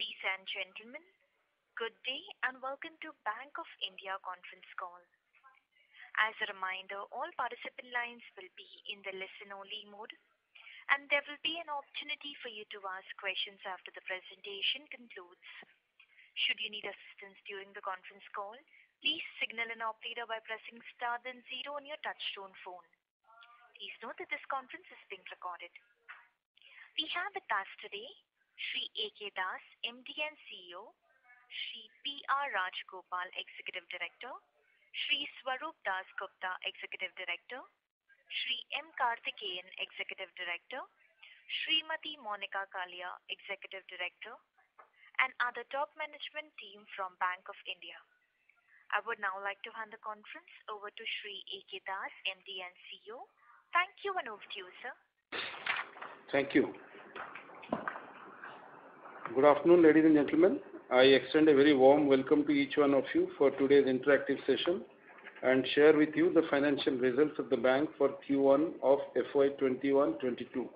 Ladies and gentlemen, good day and welcome to Bank of India conference call. As a reminder, all participant lines will be in the listen-only mode, and there will be an opportunity for you to ask questions after the presentation concludes. Should you need assistance during the conference call, please signal an operator by pressing star then zero on your touchtone phone. Please note that this conference is being recorded. We have with us today Shri A.K. Das, MD and CEO, Shri P.R. Rajagopal, Executive Director, Shri Swarup Das Gupta, Executive Director, Shri M. Karthikeyan, Executive Director, Srimati Monica Kalia, Executive Director, and other top management team from Bank of India. I would now like to hand the conference over to Shri A.K. Das, MD and CEO. Thank you and over to you, sir. Thank you. Good afternoon, ladies and gentlemen. I extend a very warm welcome to each one of you for today's interactive session and share with you the financial results of the bank for Q1 of FY 21-22.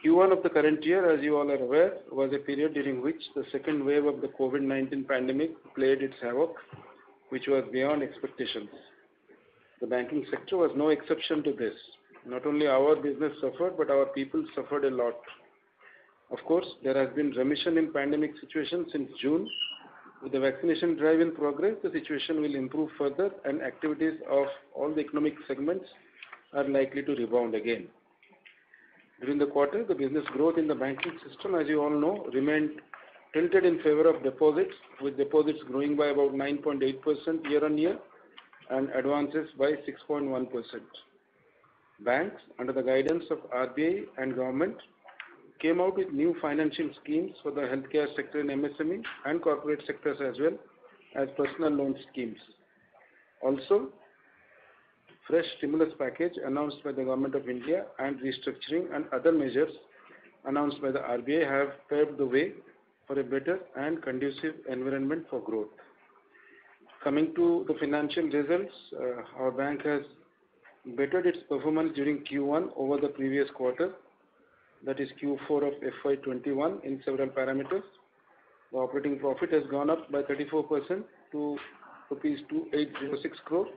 Q1 of the current year, as you all are aware, was a period during which the second wave of the COVID-19 pandemic played its havoc, which was beyond expectations. The banking sector was no exception to this. Not only our business suffered, but our people suffered a lot. Of course, there has been remission in pandemic situation since June. With the vaccination drive in progress, the situation will improve further and activities of all the economic segments are likely to rebound again. During the quarter, the business growth in the banking system, as you all know, remained tilted in favor of deposits, with deposits growing by about 9.8% year on year and advances by 6.1%. Banks, under the guidance of RBI and government, came out with new financial schemes for the healthcare sector in MSME and corporate sectors as well as personal loan schemes. Also, fresh stimulus package announced by the Government of India and restructuring and other measures announced by the RBI have paved the way for a better and conducive environment for growth. Coming to the financial results, our bank has bettered its performance during Q1 over the previous quarter, that is Q4 of FY 21 in several parameters. The operating profit has gone up by 34% to rupees 2806 crore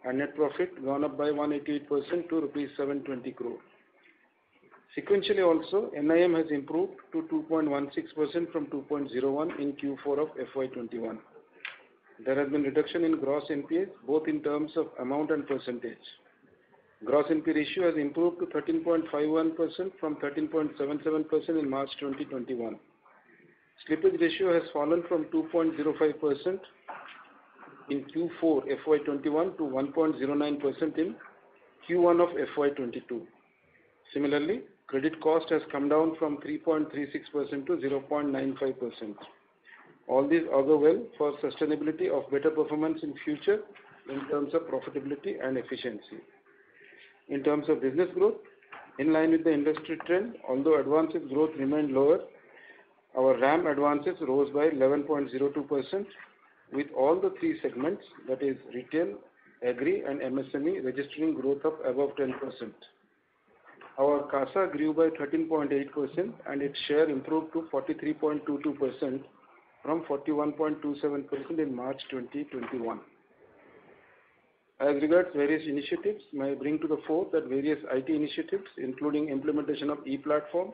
and net profit gone up by 188% to rupees 720 crore. Sequentially also, NIM has improved to 2.16% from 2.01 in Q4 of FY 21. There has been reduction in gross NPAs both in terms of amount and percentage. Gross NPA ratio has improved to 13.51% from 13.77% in March 2021. Slippage ratio has fallen from 2.05% in Q4 FY21 to 1.09% in Q1 of FY22. Similarly, credit cost has come down from 3.36% to 0.95%. All these augur well for sustainability of better performance in future in terms of profitability and efficiency. In terms of business growth, in line with the industry trend, although advances growth remained lower, our RAM advances rose by 11.02%, with all the three segments, that is retail, agri and MSME, registering growth of above 10%. Our CASA grew by 13.8% and its share improved to 43.22% from 41.27% in March 2021. As regards various initiatives, may I bring to the fore that various IT initiatives, including implementation of e-platform,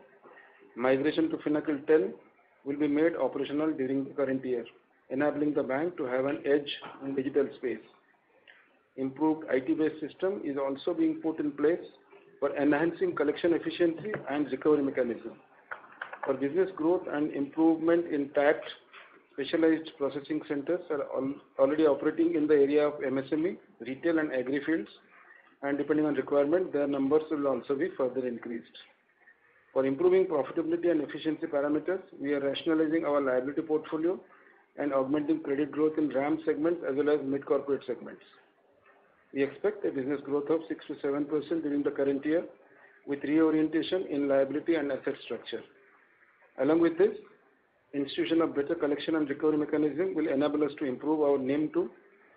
migration to Finacle 10, will be made operational during the current year, enabling the bank to have an edge in digital space. Improved IT-based system is also being put in place for enhancing collection efficiency and recovery mechanism. For business growth and improvement in tax, specialized processing centers are already operating in the area of MSME, retail and agri fields, and depending on requirement, their numbers will also be further increased. For improving profitability and efficiency parameters, we are rationalizing our liability portfolio and augmenting credit growth in RAM segments as well as mid-corporate segments. We expect a business growth of 6 to 7% during the current year with reorientation in liability and asset structure. Along with this, institution of better collection and recovery mechanism will enable us to improve our NIM to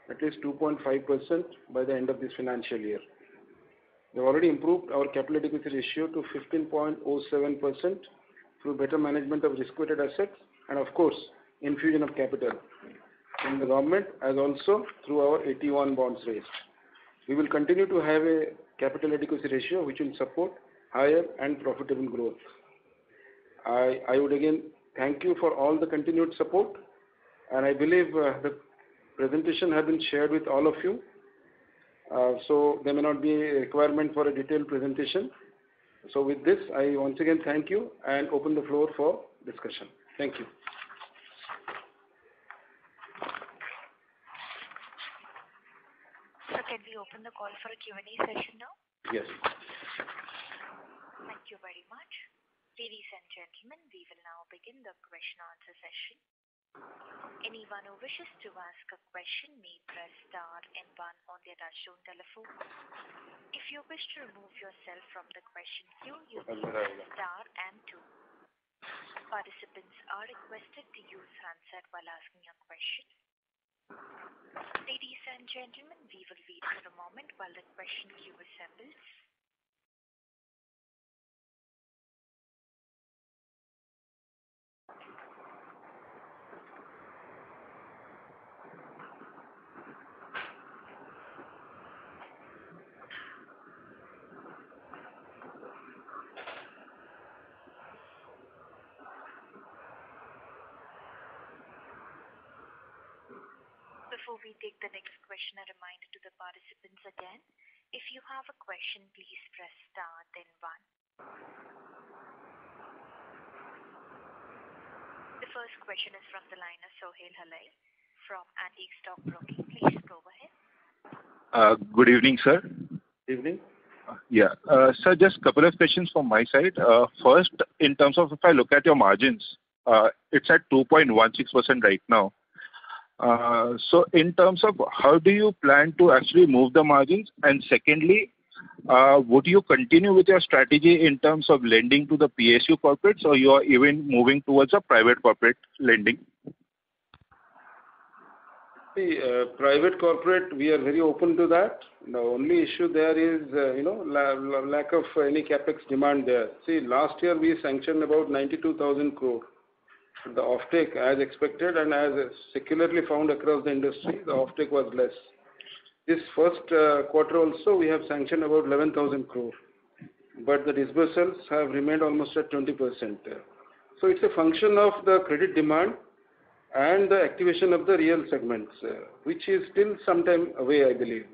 at least 2.5% by the end of this financial year. We have already improved our capital adequacy ratio to 15.07% through better management of risk-weighted assets and, of course, infusion of capital in the government, as also through our AT1 bonds raised. We will continue to have a capital adequacy ratio which will support higher and profitable growth. I would again thank you for all the continued support, and I believe the presentation has been shared with all of you. So there may not be a requirement for a detailed presentation. So with this, I once again thank you and open the floor for discussion. Thank you. So can we open the call for a Q&A session now? Yes. Thank you very much. Ladies and gentlemen, we will now begin the question-answer session. Anyone who wishes to ask a question may press star and 1 on their touchtone telephone. If you wish to remove yourself from the question queue, you may press star and 2. Participants are requested to use handset while asking a question. Ladies and gentlemen, we will wait for a moment while the question queue assembles. Before we take the next question, a reminder to the participants again. If you have a question, please press star then 1. The first question is from the line of Sohail Halai from Antique Stock Broking. Please go ahead. Good evening, sir. Evening. Sir, just a couple of questions from my side. First, in terms of if I look at your margins, it's at 2.16% right now. So in terms of how do you plan to actually move the margins? And secondly, would you continue with your strategy in terms of lending to the PSU corporates, or you are even moving towards a private corporate lending? The private corporate, we are very open to that. The only issue there is, lack of any capex demand there. See, last year we sanctioned about 92,000 crore. The offtake, as expected and as secularly found across the industry, the offtake was less. This first quarter also, we have sanctioned about 11,000 crore, but the disbursals have remained almost at 20%. So it's a function of the credit demand and the activation of the real segments, which is still some time away, I believe.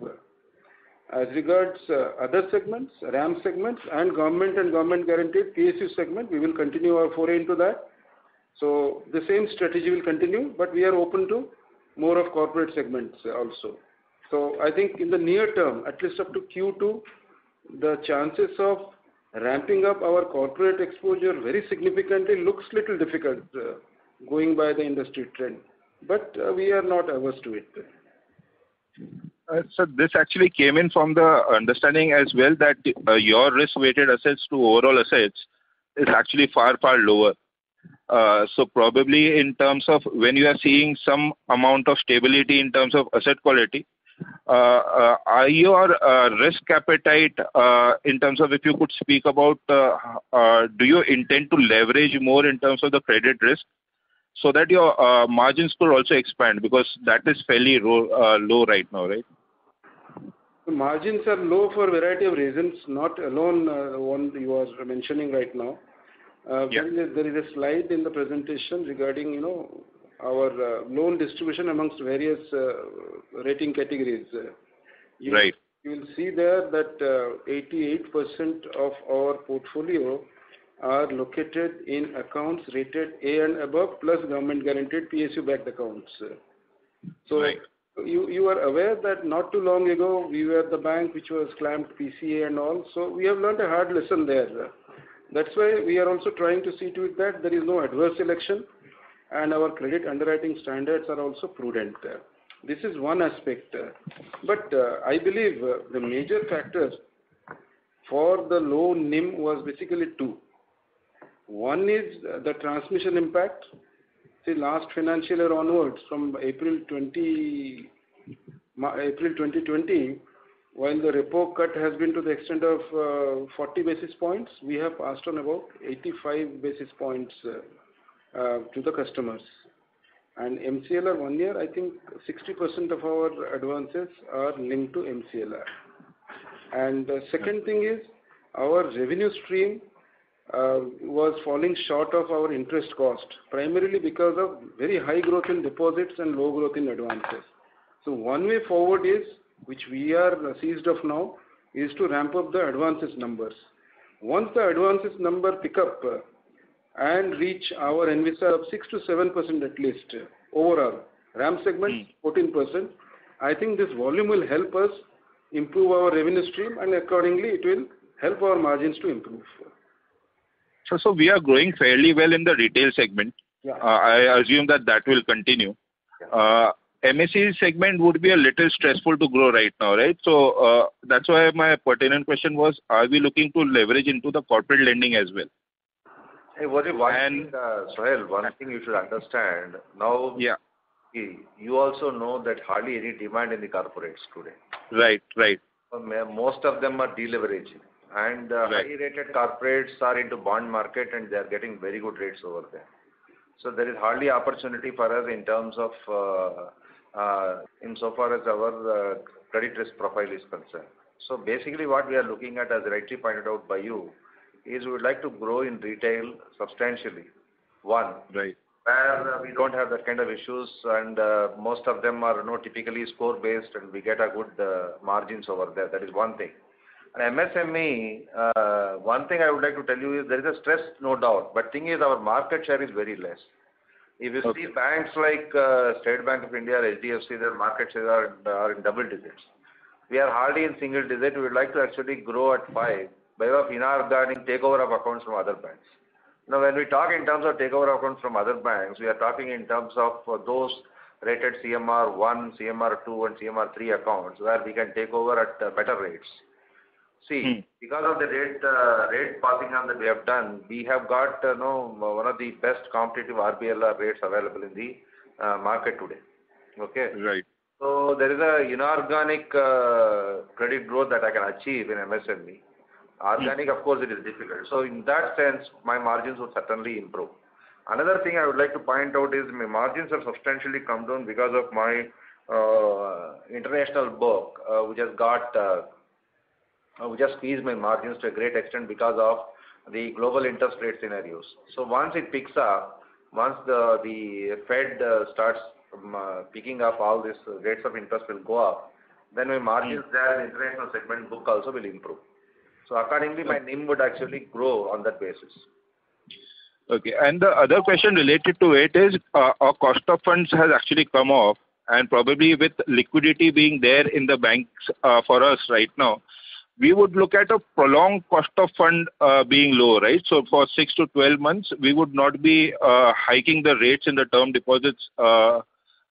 As regards other segments, RAM segments, and government guaranteed PSU segment, we will continue our foray into that. So the same strategy will continue, but we are open to more of corporate segments also. So I think in the near term, at least up to Q2, the chances of ramping up our corporate exposure very significantly looks little difficult going by the industry trend. But we are not averse to it. So this actually came in from the understanding as well that your risk-weighted assets to overall assets is actually far, far lower. So probably in terms of when you are seeing some amount of stability in terms of asset quality, are your risk appetite in terms of, if you could speak about, do you intend to leverage more in terms of the credit risk so that your margins could also expand, because that is fairly low right now, right? The margins are low for a variety of reasons, not alone the one you are mentioning right now. There is a slide in the presentation regarding, our loan distribution amongst various rating categories. Right. You will see there that 88% of our portfolio are located in accounts rated A and above, plus government guaranteed PSU-backed accounts. So right. You are aware that not too long ago we were the bank which was clamped PCA and all. So we have learned a hard lesson there. That's why we are also trying to see to it that there is no adverse selection and our credit underwriting standards are also prudent. This is one aspect. But I believe the major factors for the low NIM was basically two. One is the transmission impact. See, last financial year onwards, from April 2020, while the repo cut has been to the extent of 40 basis points, we have passed on about 85 basis points to the customers. And MCLR 1 year, I think 60% of our advances are linked to MCLR. And the second thing is, our revenue stream was falling short of our interest cost, primarily because of very high growth in deposits and low growth in advances. So one way forward is, which we are seized of now, is to ramp up the advances numbers. Once the advances number pick up and reach our envisage of 6 to 7% at least overall, RAM segment 14%, I think this volume will help us improve our revenue stream, and accordingly it will help our margins to improve. So we are growing fairly well in the retail segment. Yeah. I assume that will continue. MSE segment would be a little stressful to grow right now, right? So that's why my pertinent question was, are we looking to leverage into the corporate lending as well? Hey, Sohail, one thing you should understand now. Yeah. You also know that hardly any demand in the corporates today. Right. Most of them are deleveraging, and high-rated corporates are into bond market, and they are getting very good rates over there. So there is hardly opportunity for us in terms of insofar as our credit risk profile is concerned. So basically, what we are looking at, as rightly pointed out by you, is we would like to grow in retail substantially. One, right, where we don't have that kind of issues, and most of them are typically score based, and we get a good margins over there. That is one thing. And MSME, one thing I would like to tell you is there is a stress, no doubt, but thing is our market share is very less. If you see banks like State Bank of India, HDFC, their market shares are in double digits. We are hardly in single digit. We would like to actually grow at 5 by way of inorganic takeover of accounts from other banks. Now, when we talk in terms of takeover accounts from other banks, we are talking in terms of those rated CMR 1, CMR 2, and CMR 3 accounts where we can take over at better rates. See, because of the rate passing on that we have done, we have got one of the best competitive RBLR rates available in the market today. Okay. Right. So there is a inorganic credit growth that I can achieve in MSME. Organic, of course, it is difficult. So in that sense, my margins would certainly improve. Another thing I would like to point out is my margins have substantially come down because of my international book, which has squeezed my margins to a great extent because of the global interest rate scenarios. So once it picks up, once the Fed starts picking up all these rates of interest will go up, then my margins there in the international segment book also will improve. So accordingly, my NIM would actually grow on that basis. Okay. And the other question related to it is, our cost of funds has actually come off, and probably with liquidity being there in the banks for us right now, we would look at a prolonged cost of fund being low, right? So for 6 to 12 months, we would not be hiking the rates in the term deposits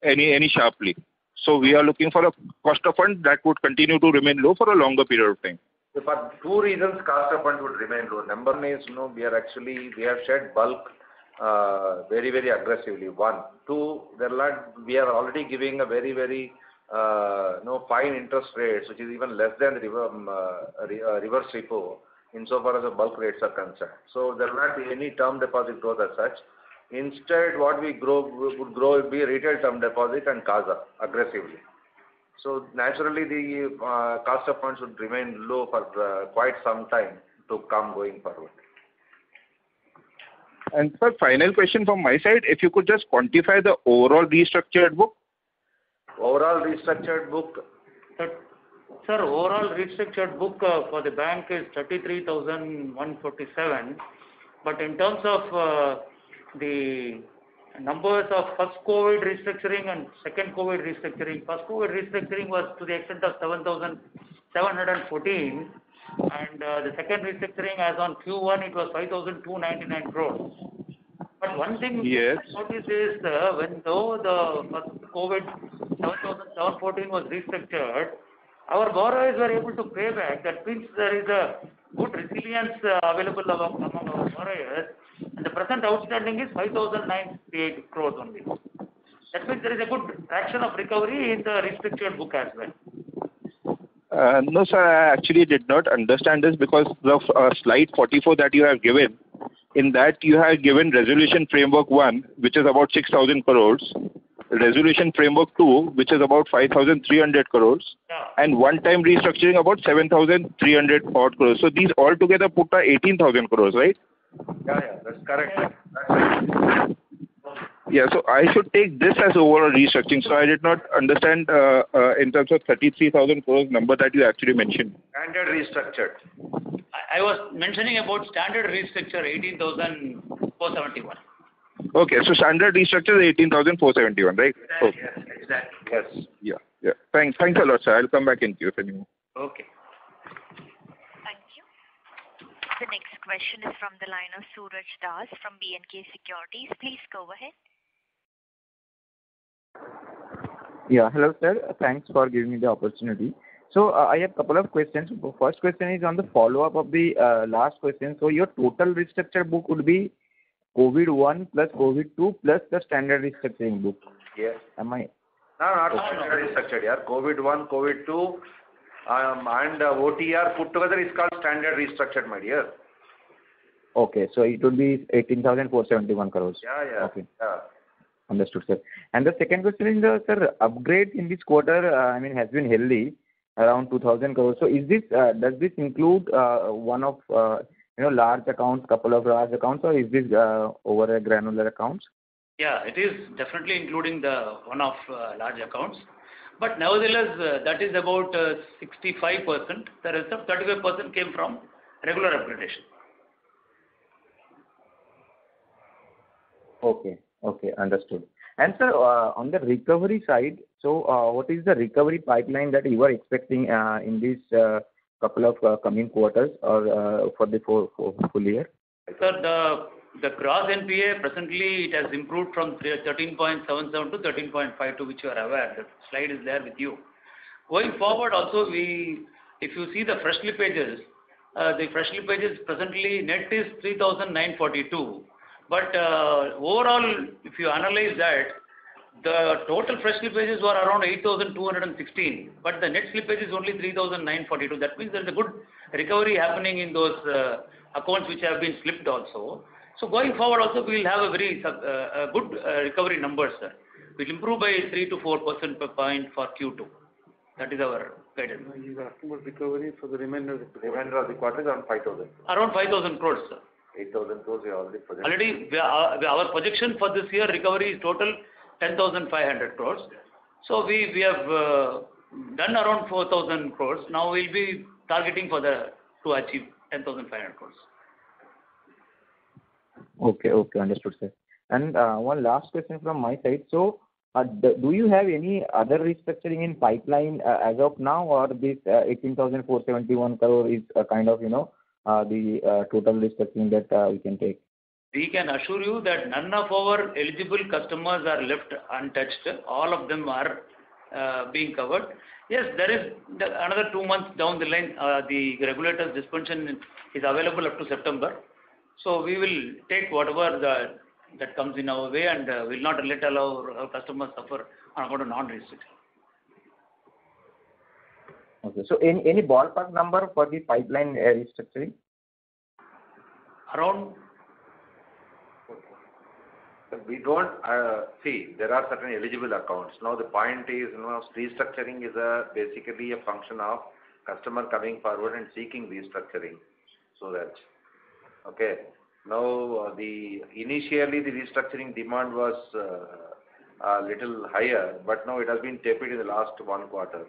any sharply. So we are looking for a cost of fund that would continue to remain low for a longer period of time. So for two reasons, cost of funds would remain low. Number one is, we have shed bulk very, very aggressively. One. Two, we are already giving a very, very fine interest rates, which is even less than the reverse repo, insofar as the bulk rates are concerned. So there will not be any term deposit growth as such. Instead, what we would grow would be retail term deposit and CASA aggressively. So naturally, the cost of funds would remain low for quite some time to come going forward. And sir, final question from my side, if you could just quantify the overall restructured book. Overall restructured book. Sir, overall restructured book for the bank is 33,147. But in terms of the numbers of first COVID restructuring and second COVID restructuring, first COVID restructuring was to the extent of 7,714, and the second restructuring as on Q1 it was 5,299 crores. But one thing yes. notice is when though the first COVID 7,714 was restructured, our borrowers were able to pay back. That means there is a good resilience available among our borrowers. And the present outstanding is 5,968 crores only. That means there is a good traction of recovery in the restructured book as well. No, sir, I actually did not understand this because the slide 44 that you have given, in that you have given Resolution Framework 1, which is about 6,000 crores, Resolution Framework 2, which is about 5,300 crores, and one-time restructuring about 7,300 odd crores. So these all together put 18,000 crores, right? Yeah, that's correct. That's right. Yeah, so I should take this as overall restructuring. So I did not understand in terms of 33,000 crores number that you actually mentioned. Standard restructured. I was mentioning about standard restructure 18,471. Okay, so standard restructure is 18,471, right? Okay. Yes, exactly. Yes. Yeah. Thanks a lot, sir. I'll come back in queue if any more. Okay. Thank you. The next question is from the line of Suraj Das from B&K Securities. Please go ahead. Yeah, hello sir. Thanks for giving me the opportunity. So I have a couple of questions. First question is on the follow-up of the last question. So your total restructure book would be COVID-1 plus COVID-2 plus the standard restructuring book. Yes. Am I? No, not standard restructured. Yeah. COVID-1, COVID-2, and OTR put together is called standard restructured, my dear. Okay, so it would be 18,471 crores. Yeah. Okay. Yeah. Understood, sir. And the second question is, sir, upgrade in this quarter, has been healthy, around 2,000 crores. So is this, does this include one of, large accounts, couple of large accounts, or is this over a granular accounts? Yeah, it is definitely including the one of large accounts. But nevertheless, that is about 65%. The rest of 35% came from regular upgradation. Okay, understood. And sir, on the recovery side, so what is the recovery pipeline that you are expecting in these couple of coming quarters or for the full year? Sir, the gross NPA presently it has improved from 13.77 to 13.52, which you are aware. The slide is there with you. Going forward also, if you see the fresh slippages, presently net is 3,942. But overall, if you analyze that, the total fresh slippages were around 8,216, but the net slippage is only 3,942. That means there is a good recovery happening in those accounts which have been slipped also. So going forward also, we will have a very good recovery numbers, sir. We will improve by 3 to 4% per point for Q2. That is our guidance. You are asking about recovery for the remainder of the quarter. Remainder of the quarter is around 5,000. Around 5,000 crores, sir. 8,000 crores we already projected. Already, our projection for this year recovery is total 10,500 crores. So we have done around 4,000 crores. Now we'll be targeting to achieve 10,500 crores. Okay, understood, sir. And one last question from my side. So, do you have any other restructuring in pipeline as of now, or this 18,471 crore is kind of the total restructuring that we can take? We can assure you that none of our eligible customers are left untouched. All of them are being covered. Yes, there is another 2 months down the line. The regulator's dispensation is available up to September. So we will take whatever that comes in our way, and will not allow our customers suffer on account of non-restructuring. Okay. So any ballpark number for the pipeline restructuring? Around? We don't see there are certain eligible accounts. Now the point is, restructuring is basically a function of customer coming forward and seeking restructuring. So that okay. Now initially the restructuring demand was a little higher, but now it has been tepid in the last 1 quarter.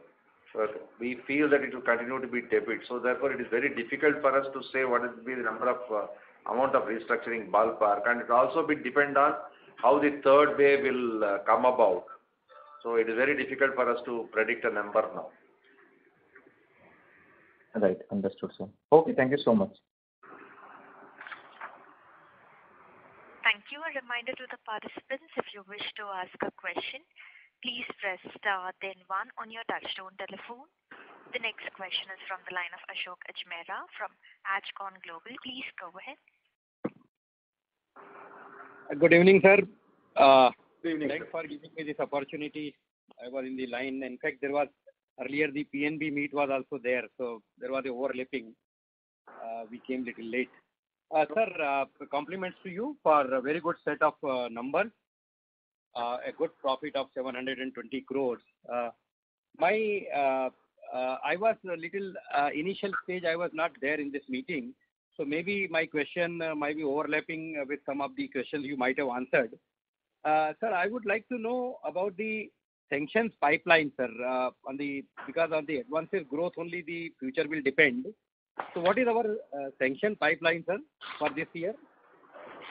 But we feel that it will continue to be tepid. So therefore, it is very difficult for us to say what will be the number of amount of restructuring ballpark, and it will also be depend on how the third wave will come about. So it is very difficult for us to predict a number now. Right, understood, sir. Okay, thank you so much. Thank you. A reminder to the participants, if you wish to ask a question, please press star then 1 on your touchtone telephone. The next question is from the line of Ashok Ajmera from Ajcon Global. Please go ahead. Good evening, sir. Good evening. Thanks for giving me this opportunity. I was in the line. In fact, there was earlier the PNB meet was also there, so there was a overlapping. We came little late. Sir, compliments to you for a very good set of numbers. A good profit of 720 crores. I was a little initial stage. I was not there in this meeting, so maybe my question might be overlapping with some of the questions you might have answered. Sir, I would like to know about the sanctions pipeline, sir. Because on the advances growth only the future will depend. So, what is our sanction pipeline, sir, for this year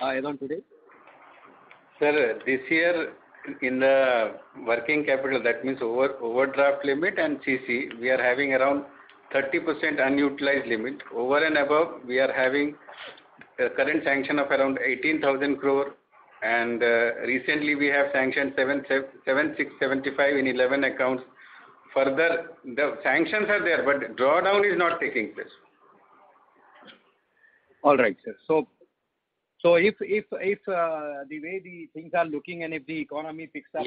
as on today? Sir, this year in the working capital, that means overdraft limit and CC, we are having around 30% unutilized limit. Over and above, we are having a current sanction of around 18,000 crore, and recently we have sanctioned 7,675 in 11 accounts. Further, the sanctions are there, but drawdown is not taking place. All right, sir. So if the way the things are looking and if the economy picks up,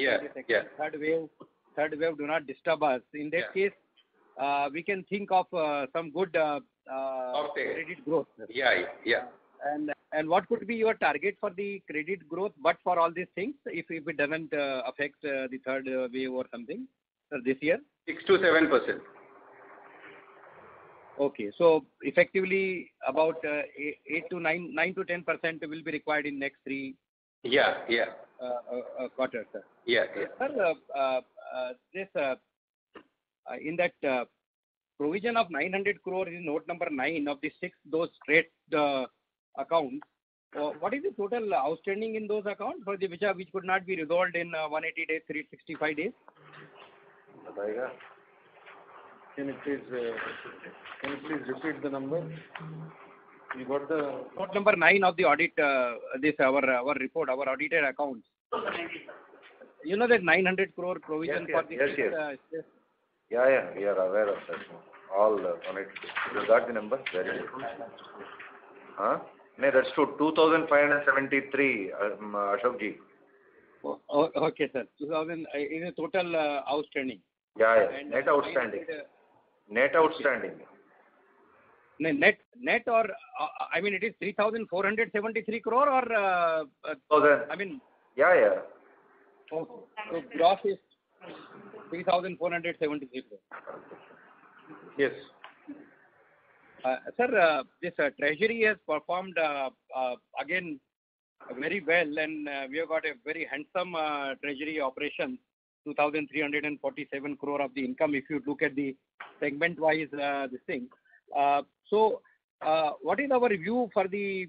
third wave do not disturb us. In that case, we can think of some good credit growth. Sir. Yeah. And what could be your target for the credit growth, but for all these things, if it doesn't affect the third wave or something, sir, this year? 6 to 7%. Okay, so effectively about 8 to 9 to 10% will be required in next three quarters, sir. Yeah. Sir, this in that provision of 900 crore in note number 9 of the those straight accounts, what is the total outstanding in those accounts for the which could not be resolved in 180 days, 365 days? Can you please repeat the number? You got the note number 9 of the audit. Our report, our audited accounts. You know that 900 crore provision for the. Yes. Yeah. We are aware of that. All on it. You got the number? Very good. Huh? No, that's true. 2,573, Ashok ji. Okay, sir. 2,000 is a total outstanding. Yeah. Net outstanding. Net outstanding. Net or I mean it is 3,473 crore or 1,000. I mean. Yeah. So gross is 3,473 crore. Yes. Sir, this treasury has performed again very well, and we have got a very handsome treasury operation. 2,347 crore of the income if you look at the segment wise this thing. So what is our view for the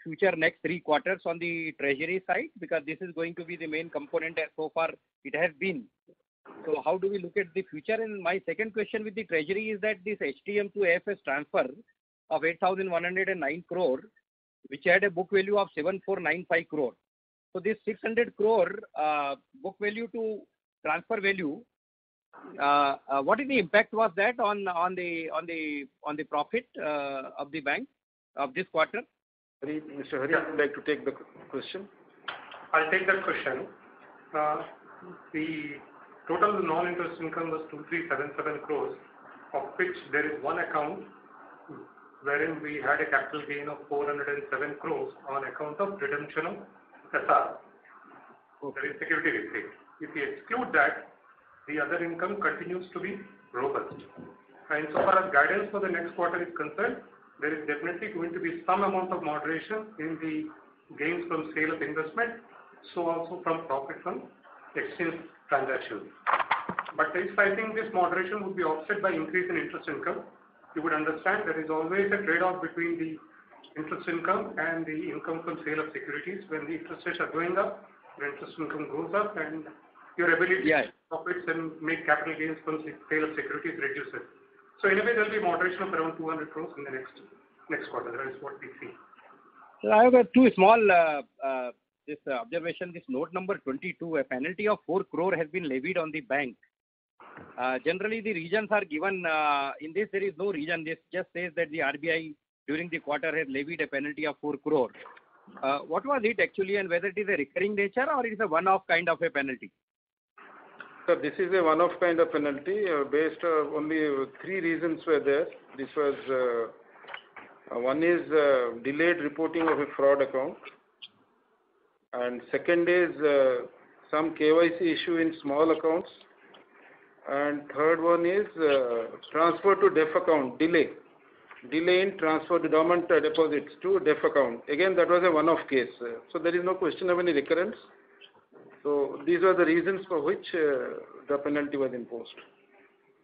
future next 3 quarters on the treasury side, because this is going to be the main component as so far it has been. So how do we look at the future? And my second question with the treasury is that this HTM to AFS transfer of 8,109 crore, which had a book value of 7,495 crore. So this 600 crore book value to transfer value, what is the impact was that on the profit of the bank of this quarter? Mr. Hari, I would like to take the question. I'll take that question. The total non-interest income was 2,377 crores, of which there is one account wherein we had a capital gain of 407 crores on account of redemption of SR. There is security receipt. If we exclude that, the other income continues to be robust. And so far as guidance for the next quarter is concerned, there is definitely going to be some amount of moderation in the gains from sale of investment, so also from profit from exchange transactions. But I think this moderation would be offset by increase in interest income. You would understand there is always a trade-off between the interest income and the income from sale of securities. When the interest rates are going up, the interest income goes up, and your ability to profits and make capital gains from sale of securities reduces. So in a way, there will be moderation of around 200 crores in the next quarter. That is what we see. So I have two small this observation. This note number 22, a penalty of 4 crore has been levied on the bank. Generally, the reasons are given. In this, there is no reason. This just says that the RBI during the quarter has levied a penalty of 4 crore. What was it actually, and whether it is a recurring nature or it is a one-off kind of a penalty? Sir, this is a one-off kind of penalty based only three reasons were there. This was one is delayed reporting of a fraud account, and second is some KYC issue in small accounts, and third one is transfer to DEF account, delay in transfer to dormant deposits to DEF account. Again, that was a one-off case. So there is no question of any recurrence. So these are the reasons for which the penalty was imposed.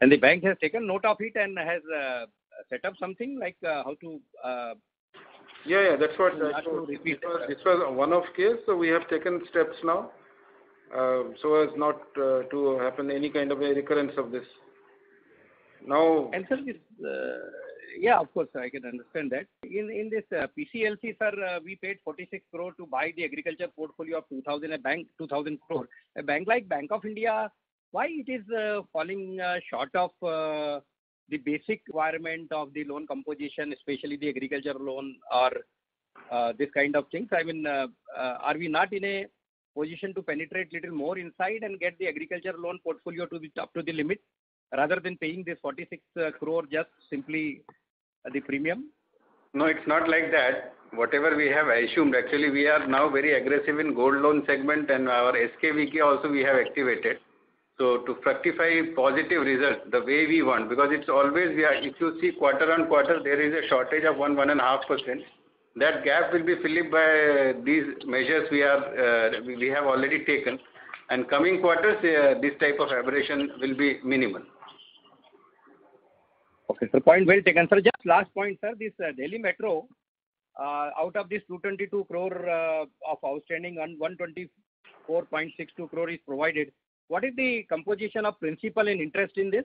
And the bank has taken note of it and has set up something like how to... Yeah, that's what I told. This was a one-off case, so we have taken steps now so as not to happen any kind of a recurrence of this. Now... And sir, this, yeah, of course, I can understand that. In this PCLC, sir, we paid 46 crore to buy the agriculture portfolio of 2,000 crore. A bank like Bank of India, why it is falling short of the basic requirement of the loan composition, especially the agriculture loan or this kind of things? I mean, are we not in a position to penetrate little more inside and get the agriculture loan portfolio to the up to the limit rather than paying this 46 crore just simply the premium? No, it's not like that. Whatever we have assumed, actually we are now very aggressive in gold loan segment, and our SKVK also we have activated. So to fructify positive results the way we want, because it's always, if you see quarter on quarter, there is a shortage of 1.5%. That gap will be filled by these measures we have already taken, and coming quarters this type of aberration will be minimal. Okay, sir. Point well taken, sir. Just last point, sir. This Delhi Metro, out of this 222 crore of outstanding, 124.62 crore is provided. What is the composition of principal and interest in this?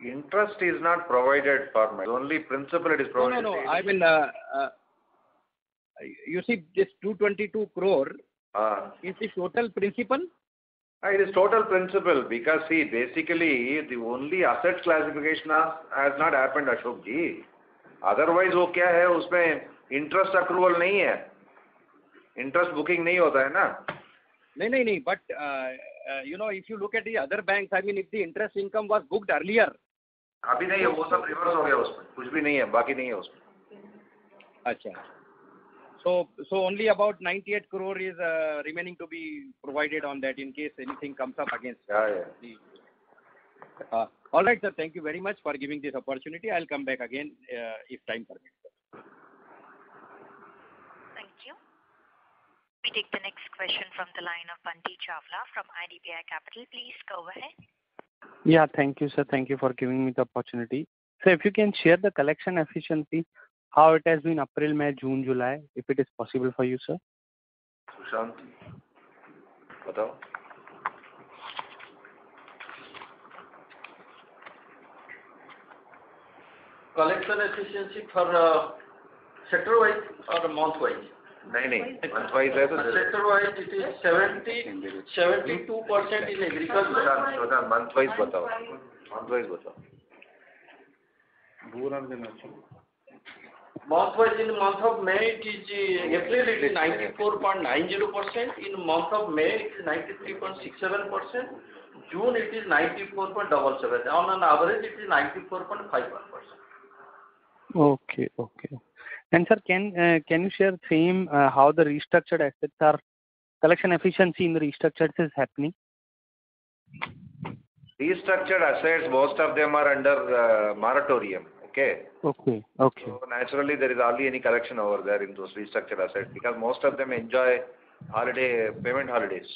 Interest is not provided for my, only principal it is provided. No. I mean, you see this 222 crore is the total principal? It is total principal, because see, basically the only asset classification has not happened, Ashok ji. Otherwise वो क्या है, उसमें interest accrual नहीं है, interest booking नहीं होता है ना? नहीं, but you know, if you look at the other banks, I mean, if the interest income was booked earlier. अभी नहीं है, वो सब reverse हो गया उसमें, कुछ भी नहीं है, बाकी नहीं है उसमें. अच्छा. So only about 98 crore is remaining to be provided on that in case anything comes up against. Yeah. All right, sir. Thank you very much for giving this opportunity. I'll come back again if time permits. Thank you. We take the next question from the line of Bunty Chawla from IDBI Capital. Please go ahead. Yeah, thank you, sir. Thank you for giving me the opportunity. So if you can share the collection efficiency, how it has been April, May, June, July, if it is possible for you, sir. Sushant, बताओ. Collection efficiency for sector-wise or month-wise? नहीं, month-wise है तो. Sector-wise it is 72% in agriculture. Sushant, month-wise बताओ. Month-wise बताओ. Month-wise, in the month of May, it is April it is 94.90%. In month of May, it is 93.67%. June, it is 94.77%. On an average, it is 94.51%. Okay. And sir, can you share same how the restructured assets are collection efficiency in the restructured is happening? Restructured assets, most of them are under moratorium. Okay. So naturally, there is hardly any collection over there in those restructured assets, because most of them enjoy payment holidays.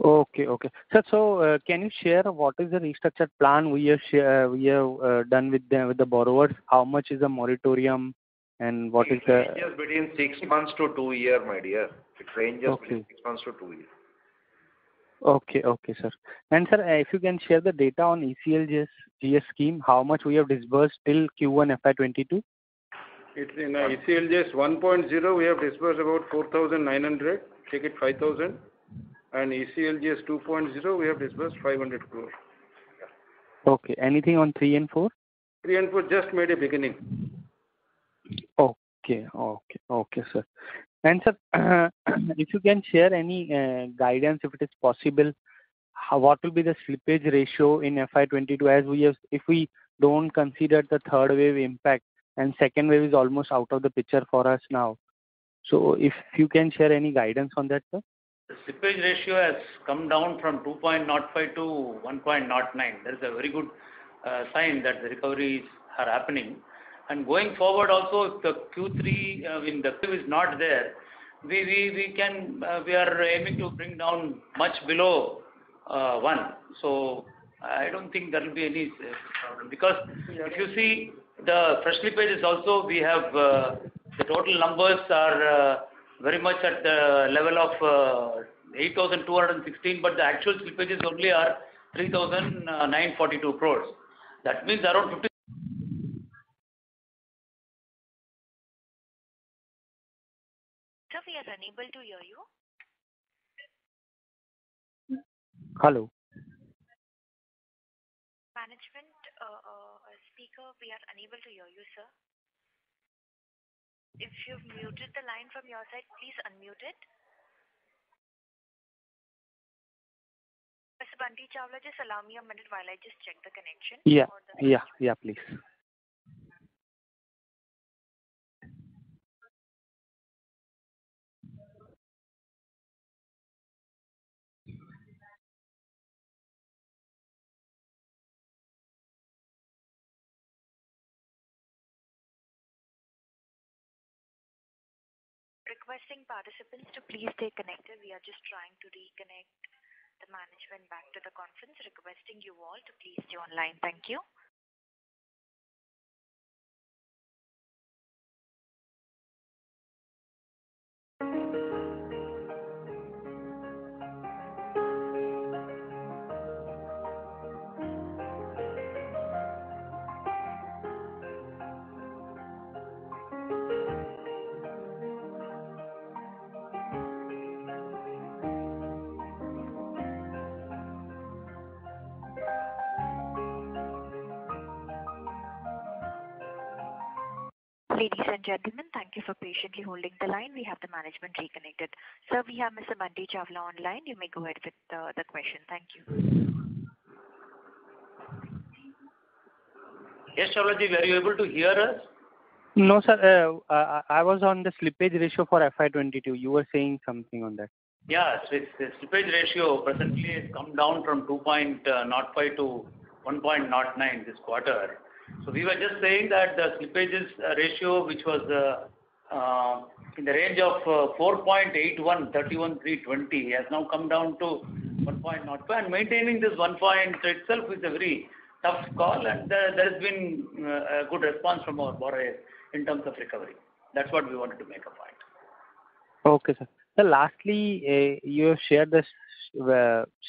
Okay. Sir, so can you share what is the restructured plan we have done with the borrowers? How much is the moratorium, and what is the? It ranges between 6 months to 2 years, my dear. It ranges between 6 months to 2 years. Okay, sir. And sir, if you can share the data on ECLGS scheme, how much we have disbursed till Q1 FY22? It's in ECLGS 1.0, we have disbursed about 4,900, take it 5,000. And ECLGS 2.0, we have disbursed 500 crore. Okay, anything on 3 and 4? 3 and 4 just made a beginning. Okay, sir. And sir, if you can share any guidance, if it is possible, what will be the slippage ratio in FY22 as if we don't consider the third wave impact and second wave is almost out of the picture for us now. So if you can share any guidance on that, sir? The slippage ratio has come down from 2.05 to 1.09. That is a very good sign that the recoveries are happening. And going forward also, if the Q3, the Q is not there, we are aiming to bring down much below 1. So I don't think there will be any problem, because if you see the fresh slippage is also, we have the total numbers are very much at the level of 8,216, but the actual slippages only are 3,942 crores. That means around 50. Sir, we are unable to hear you. Hello. Management speaker, we are unable to hear you, sir. If you've muted the line from your side, please unmute it. Mr. Bunty Chawla, just allow me a minute while I just check the connection. Yeah, please. Requesting participants to please stay connected. We are just trying to reconnect the management back to the conference. Requesting you all to please stay online. Thank you. Ladies and gentlemen, thank you for patiently holding the line. We have the management reconnected. Sir, we have Mr. Bunty Chawla online. You may go ahead with the question. Thank you. Yes, Chawlaji, were you able to hear us? No, sir. I was on the slippage ratio for FY22. You were saying something on that. Yeah, so the slippage ratio presently has come down from 2.05 to 1.09 this quarter. So we were just saying that the slippages ratio, which was in the range of 4.81, 31,320, has now come down to 1.05, and maintaining this 1 point itself is a very tough call, and there has been a good response from our borrowers in terms of recovery. That's what we wanted to make a point. Okay, sir. So lastly, you have shared the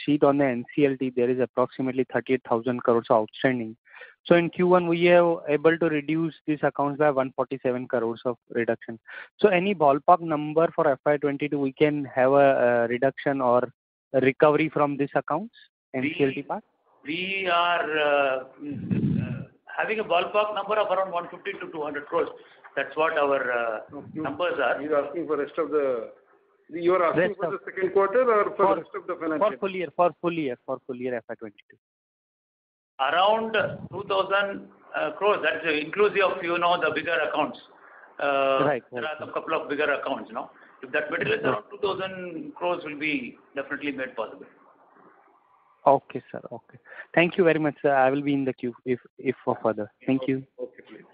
sheet on the NCLT. There is approximately 38,000 crores outstanding. So in Q1, we are able to reduce these accounts by 147 crores of reduction. So any ballpark number for FY22, we can have a reduction or a recovery from these accounts, NCLT part? We are having a ballpark number of around 150 to 200 crores. That's what our numbers are. You are asking for rest of the... You are asking for the second quarter or for the rest of the financial year? For full year FY22. Around 2,000 crores. That's inclusive of, the bigger accounts. Right. There are a couple of bigger accounts, If that materializes, around 2,000 crores will be definitely made possible. Okay, sir. Okay. Thank you very much, sir. I will be in the queue if for further. Thank you. Okay, please.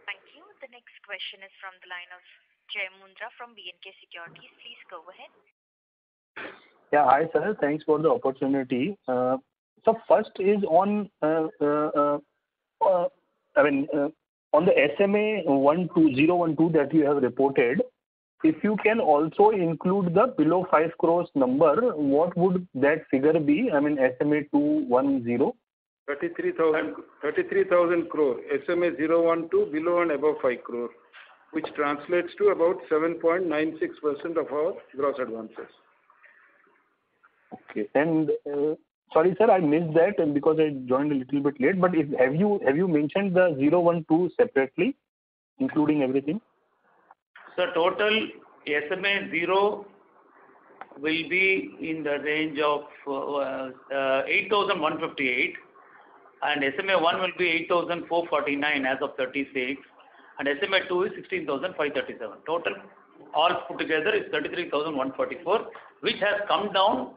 Thank you. The next question is from the line of Jay Mundra from B&K Securities. Please go ahead. Yeah, hi sir. Thanks for the opportunity. So first is on, on the SMA 12012 that you have reported. If you can also include the below 5 crores number, what would that figure be? SMA 210. 33,000 crore. SMA 012 below and above 5 crore, which translates to about 7.96% of our gross advances. Okay. And sorry, sir, I missed that because I joined a little bit late. But have you mentioned the 012 separately, including everything? So total SMA 0, will be in the range of 8,158, and SMA 1 will be 8,449 as of 36, and SMA 2 is 16,537. Total, all put together, is 33,144, which has come down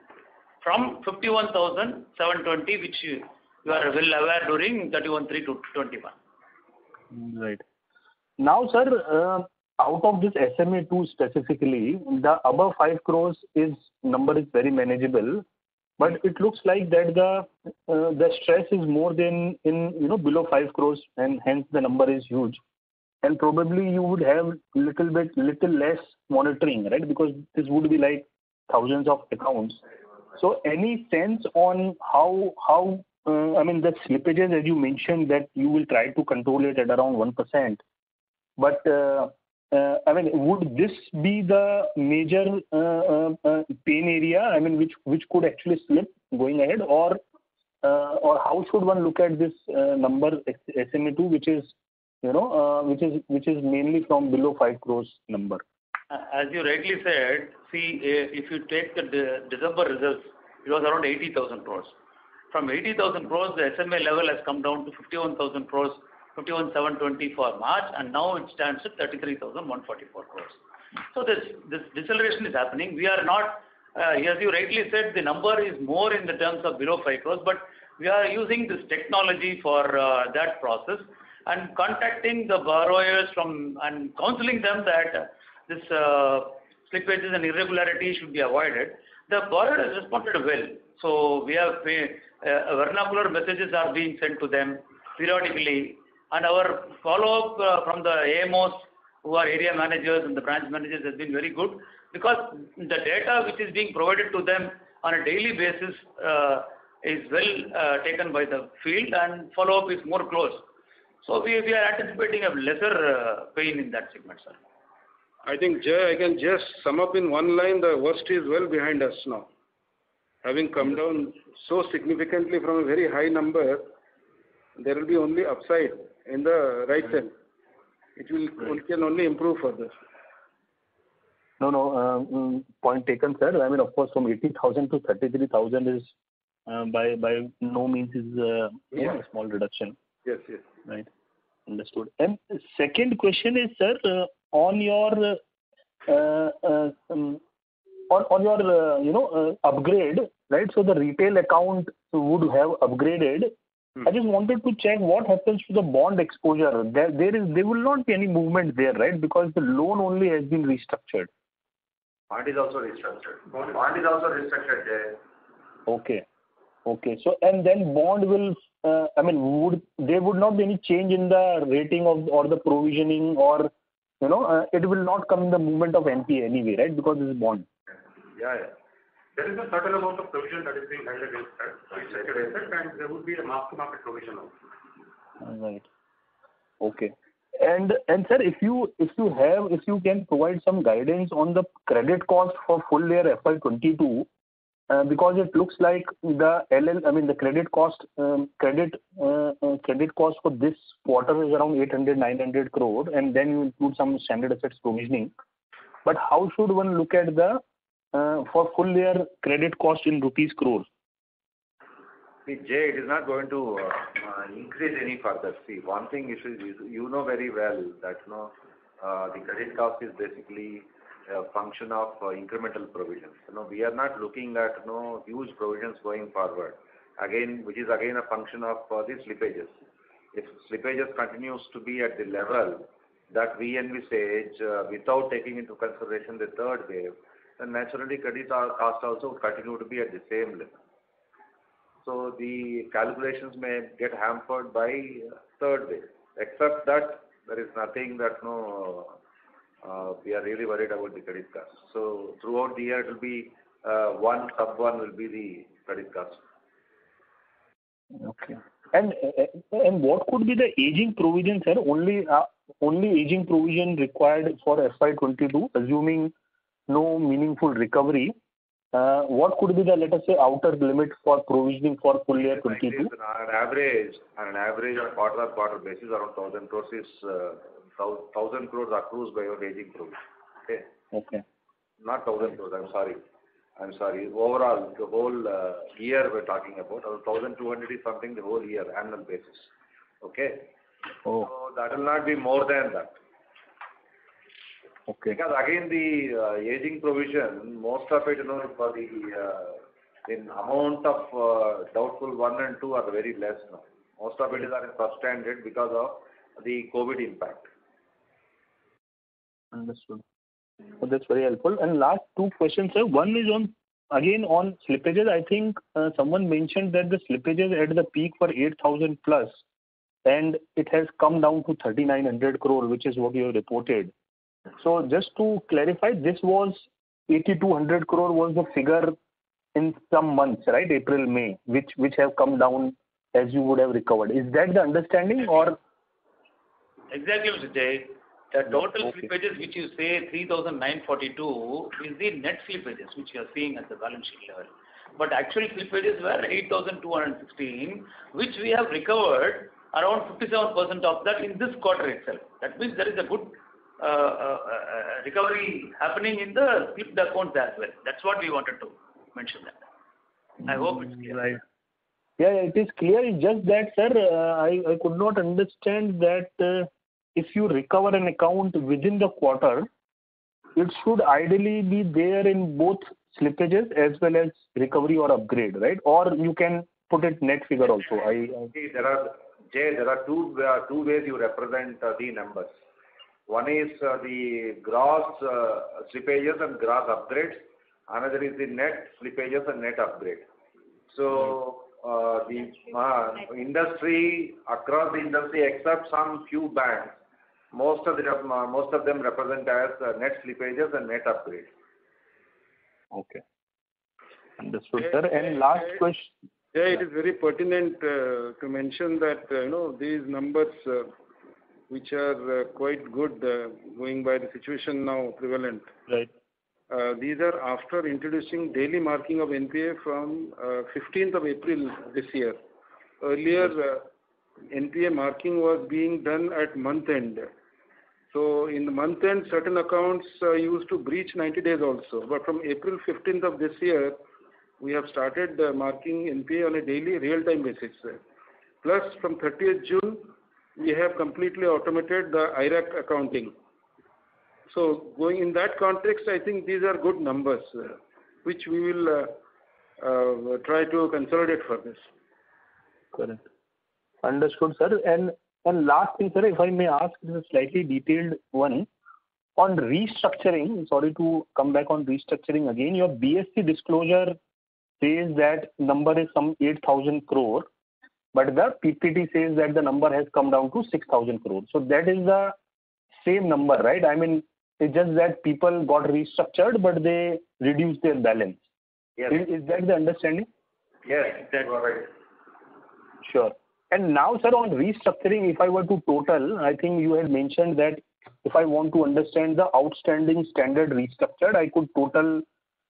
from 51,720, which you are well aware during 31/3/21. Right. Now, sir, out of this SMA 2 specifically, the above 5 crores number is very manageable, but it looks like that the stress is more than in below 5 crores, and hence the number is huge. And probably you would have little less monitoring, right? Because this would be like thousands of accounts. So any sense on how the slippages, as you mentioned, that you will try to control it at around 1%, but would this be the major pain area? Which could actually slip going ahead, or how should one look at this number SMA 2, which is mainly from below 5 crores number? As you rightly said, see, if you take the December results, it was around 80,000 crores. From 80,000 crores, the SMA level has come down to 51,000 crores, 51,720 for March, and now it stands at 33,144 crores. So this deceleration is happening. We are not, as you rightly said, the number is more in the terms of below 5 crores, but we are using this technology for that process and contacting the borrowers and counseling them that this slippages and irregularities should be avoided. The borrower has responded well. So we have vernacular messages are being sent to them periodically, and our follow-up from the AMOs, who are area managers and the branch managers, has been very good, because the data which is being provided to them on a daily basis is well taken by the field, and follow-up is more close. So we are anticipating a lesser pain in that segment, sir. I think, Jay, I can just sum up in one line: the worst is well behind us now. Having come down so significantly from a very high number, there will be only upside in the right sense. It can only improve further. No, point taken, sir. Of course, from 80,000 to 33,000 is by no means is a small reduction. Yes. Right. Understood. And second question is, sir, on your upgrade, right? So the retail account would have upgraded. I just wanted to check what happens to the bond exposure. There will not be any movement there, right? Because the loan only has been restructured. Bond is also restructured. Jay. Okay. So, and then bond will, there would not be any change in the rating or the provisioning, or, it will not come in the movement of NPA anyway, right? Because this is bond. Yeah. There is a certain amount of provision that is being held against that, and there would be a mark-to-market provision also. Right. Okay. And sir, if you can provide some guidance on the credit cost for full year FY22, because it looks like the credit cost for this quarter is around 800-900 crore, and then you include some standard assets provisioning. But how should one look at the for full year credit cost in rupees crores? See, Jay, it is not going to increase any further. See, one thing is, you know very well that the credit cost is basically a function of incremental provisions. We are not looking at huge provisions going forward. Again, which is again a function of the slippages. If slippages continues to be at the level that we envisage, without taking into consideration the third wave, then naturally credit cost also would continue to be at the same level. So the calculations may get hampered by third wave. Except that, there is nothing that we are really worried about the credit cost. So throughout the year, it will be sub 1 will be the credit cost. Okay. And what could be the aging provision, sir? Only aging provision required for FY22, assuming no meaningful recovery. What could be the, let us say, outer limit for provisioning for full year 22? On average, on quarter basis, around 1,000 crores is 1,000 crores accrues by your aging provision. Okay. Not 1,000 crores. I'm sorry. I'm sorry, overall, the whole year we're talking about. 1,200 is something the whole year, annual basis. Okay? Oh. So that will not be more than that. Okay. Because again, the aging provision, most of it, for the in amount of doubtful 1 and 2 are very less now. Most of it is are in substandard because of the COVID impact. Understood. So that's very helpful. And last two questions, sir. One is on slippages. I think someone mentioned that the slippages at the peak were 8,000 plus, and it has come down to 3,900 crore, which is what you have reported. So just to clarify, this was 8,200 crore was the figure in some months, right? April, May, which have come down as you would have recovered. Is that the understanding or? Exactly, Mr. Jay. The total slippages which you say 3,942 is the net slippages which you are seeing at the balance sheet level. But actual slippages were 8,216, which we have recovered around 57% of that in this quarter itself. That means there is a good recovery happening in the slipped accounts as well. That's what we wanted to mention that. I hope it's clear. Right. Yeah, it is clear. It's just that, sir, I could not understand that if you recover an account within the quarter, it should ideally be there in both slippages as well as recovery or upgrade, right? Or you can put it net figure also. See, there are two ways you represent the numbers. One is the gross slippages and gross upgrades. Another is the net slippages and net upgrade. So the industry, across the industry, except some few banks, most of them represent as net slippages and net upgrade. Okay. Understood, sir. And last question. Yeah, it is very pertinent to mention that these numbers, which are quite good, going by the situation now prevalent. Right. These are after introducing daily marking of NPA from 15th of April this year. Earlier, NPA marking was being done at month end. So in the month end, certain accounts used to breach 90 days also. But from April 15th of this year, we have started marking NPA on a daily real-time basis. Plus, from 30th June, we have completely automated the IRAC accounting. So going in that context, I think these are good numbers, which we will try to consolidate for this. Correct. Understood, sir. And last thing, sir, if I may ask, this is a slightly detailed one. On restructuring, sorry to come back on restructuring again, your BSC disclosure says that number is some 8,000 crore, but the PPT says that the number has come down to 6,000 crore. So that is the same number, right? I mean, it's just that people got restructured, but they reduced their balance. Yes. Is that the understanding? Yes, that's right. Sure. And now, sir, on restructuring, if I were to total, I think you had mentioned that if I want to understand the outstanding standard restructured, I could total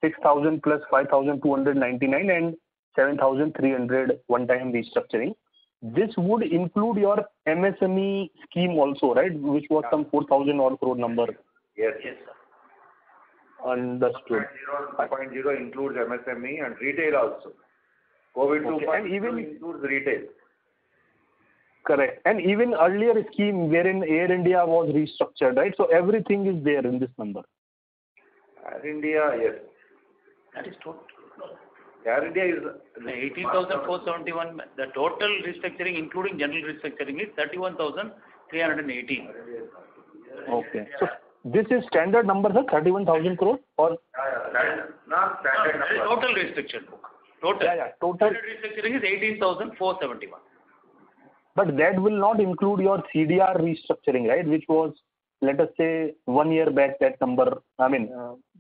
6,000 plus 5,299 and 7,300 one-time restructuring. This would include your MSME scheme also, right? Which was some 4,000 odd crore number. Yes, yes, sir. Understood. 5.0 includes MSME and retail also. COVID 2.0 includes retail. Correct. And even earlier scheme wherein Air India was restructured, right? So everything is there in this number. Air India, yes. That is total. Air India is 18,471. The total restructuring, including general restructuring, is 31,318. Okay. So this is standard number, sir, 31,000 crore or? Not standard number. Total restructured book. Total. Total. Standard restructuring is 18,471. But that will not include your CDR restructuring, right? Which was, let us say, 1 year back, that number, I mean,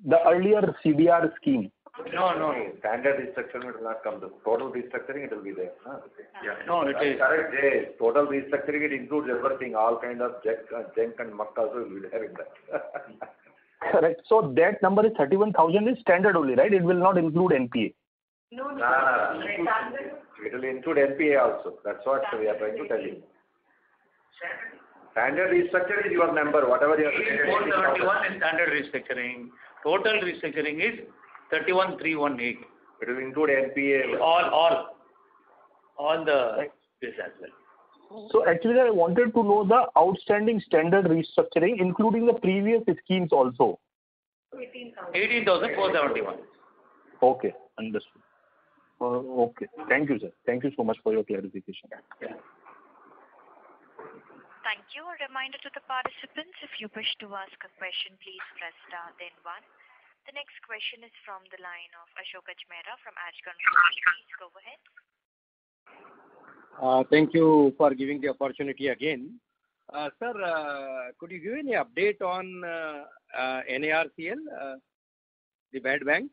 the earlier CDR scheme. No. Standard restructuring will not come. The total restructuring, it will be there. Huh? Yeah. No, it is. Correct. Yes. Total restructuring, it includes everything. All kind of junk and muck also will be there in that. Correct. So that number is 31,000 is standard only, right? It will not include NPA. No. It will include NPA also. That's what we are trying to tell you. Standard restructure is your number, whatever you are saying. 471 is standard restructuring. Total restructuring is 31,318. It will include NPA. All the this as well. So actually, I wanted to know the outstanding standard restructuring, including the previous schemes also. 18,471. Okay, understood. Okay, thank you, sir. Thank you so much for your clarification. Yeah. Thank you. A reminder to the participants, if you wish to ask a question, please press star then one. The next question is from the line of Ashok Ajmera from Ajcon. Please go ahead. Thank you for giving the opportunity again. Sir, could you give any update on NARCL, the bad bank?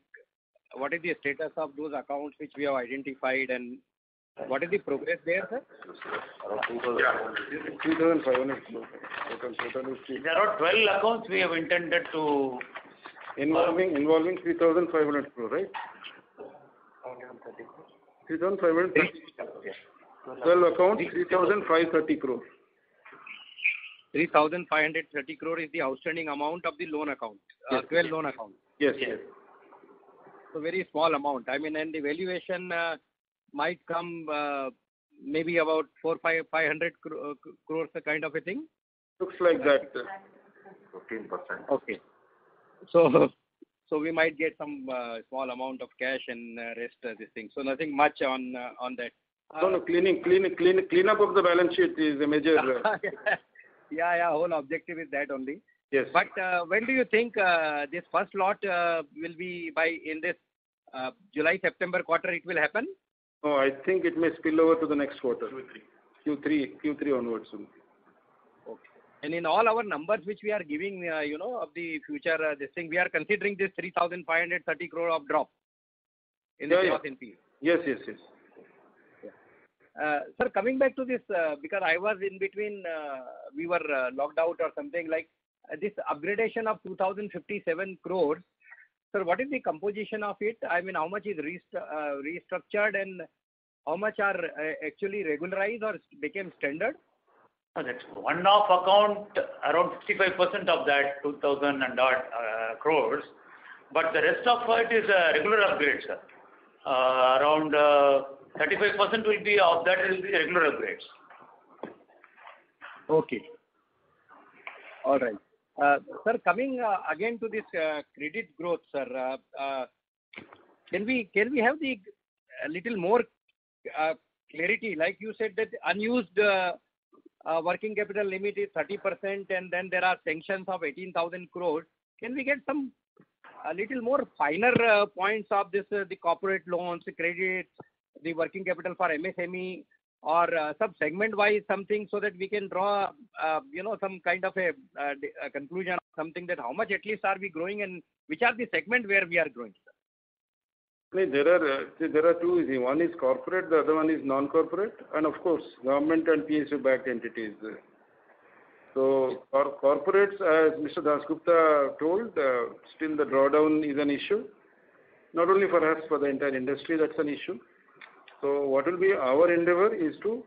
What is the status of those accounts which we have identified, and what is the progress there, sir? Yeah. 3,500 crores. Total is There are 12 accounts we have intended to... Involving 3,500 crores, right? 3,530. 12 accounts, 3,530 crores. 3,530 crore is the outstanding amount of the loan account, 12 loan accounts. Yes. So very small amount. I mean, and the valuation might come maybe about 500 crores, a kind of a thing. Looks like that. 15%. Okay. So we might get some small amount of cash and rest this thing. So nothing much on that. No, cleanup of the balance sheet is a major. Yeah. Whole objective is that only. Yes. But when do you think this first lot will be in this July-September quarter it will happen? Oh, I think it may spill over to the next quarter. Q3 onwards. Okay. And in all our numbers which we are giving, of the future, this thing, we are considering this 3,530 crore of drop in the gross NPA. Yes. Sir, coming back to this, because I was in between, we were locked out or something like this upgradation of 2,057 crores. Sir, what is the composition of it? I mean, how much is restructured and how much are actually regularized or became standard? That's one-off account, around 65% of that 2,000 and odd crores. But the rest of it is regular upgrades, sir. Around 35% will be of that will be regular upgrades. Okay. All right. Sir, coming again to this credit growth, sir, can we have the little more clarity? Like you said that unused working capital limit is 30%, and then there are sanctions of 18,000 crores. Can we get some a little more finer points of this, the corporate loans, the credit, the working capital for MSME, or sub-segment wise something, so that we can draw, some kind of a conclusion, something that how much at least are we growing and which are the segment where we are growing? There are two. One is corporate, the other one is non-corporate, and of course government and PSU-backed entities. So for corporates, as Mr. Dasgupta told, still the drawdown is an issue. Not only for us, for the entire industry, that's an issue. So what will be our endeavor is to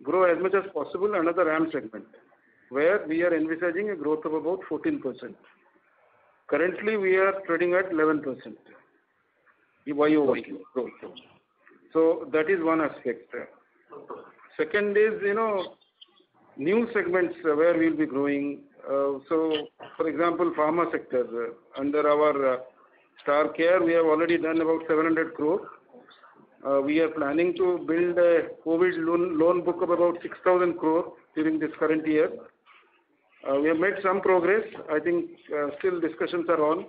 grow as much as possible another RAM segment, where we are envisaging a growth of about 14%. Currently, we are trading at 11%. YOY growth. So that is one aspect. Second is, new segments where we will be growing. So, for example, pharma sector, under our Star Care, we have already done about 700 crore. We are planning to build a COVID loan book of about 6,000 crore during this current year. We have made some progress. I think still discussions are on.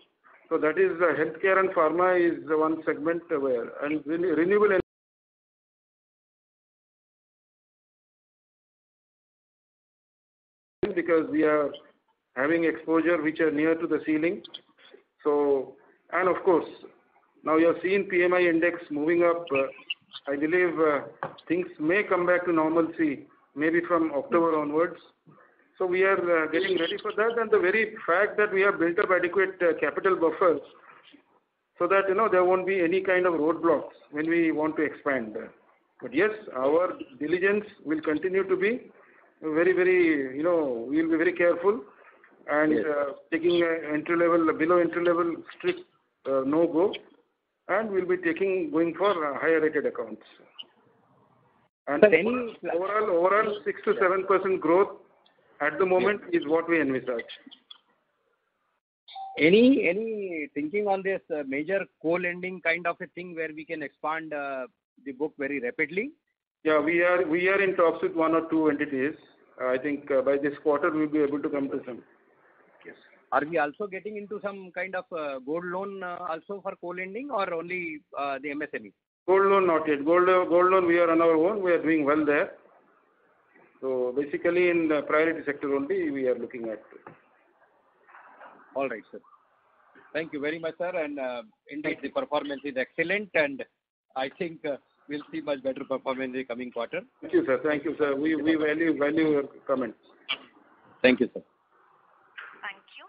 So that is healthcare and pharma is the one segment where, and renewable energy. Because we are having exposure which are near to the ceiling. So, and of course, now you have seen PMI index moving up. I believe things may come back to normalcy maybe from October onwards. So we are getting ready for that, and the very fact that we have built up adequate capital buffers so that there won't be any kind of roadblocks when we want to expand. But yes, our diligence will continue to be very, very, we'll be very careful and taking entry level, below entry level strict no go, and we'll be going for higher rated accounts. And Sir, any overall 6 to 7% growth at the moment is what we envisage. any thinking on this major co-lending kind of a thing where we can expand the book very rapidly? Yeah, we are in talks with one or two entities. I think by this quarter we'll be able to come to some. Yes. Are we also getting into some kind of gold loan also for co-lending, or only the MSME? Gold loan not yet. Gold loan we are on our own. We are doing well there. So basically in the priority sector only we are looking at. All right, sir. Thank you very much, sir. And indeed the performance is excellent, and I think we'll see much better performance in the coming quarter. Thank you, sir. Thank you, sir. We value your comments. Thank you, sir. Thank you.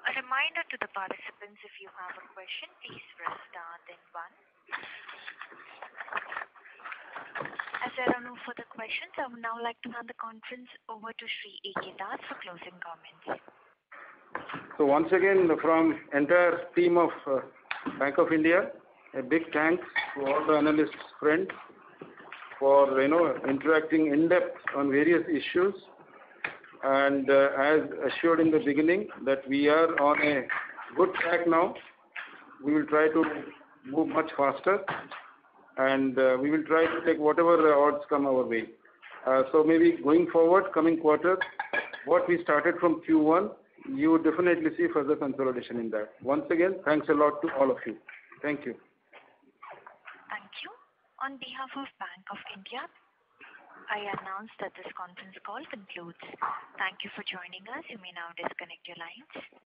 A reminder to the participants, if you have a question, please press star then one. As there are no further questions, I would now like to hand the conference over to Sri A.K. Das for closing comments. So once again, from entire team of Bank of India, a big thanks to all the analysts friends for interacting in depth on various issues, and as assured in the beginning that we are on a good track now. We will try to move much faster, and we will try to take whatever the odds come our way. So maybe going forward, coming quarter, what we started from Q1, you would definitely see further consolidation in that. Once again, thanks a lot to all of you. Thank you. Thank you. On behalf of Bank of India, I announce that this conference call concludes. Thank you for joining us. You may now disconnect your lines.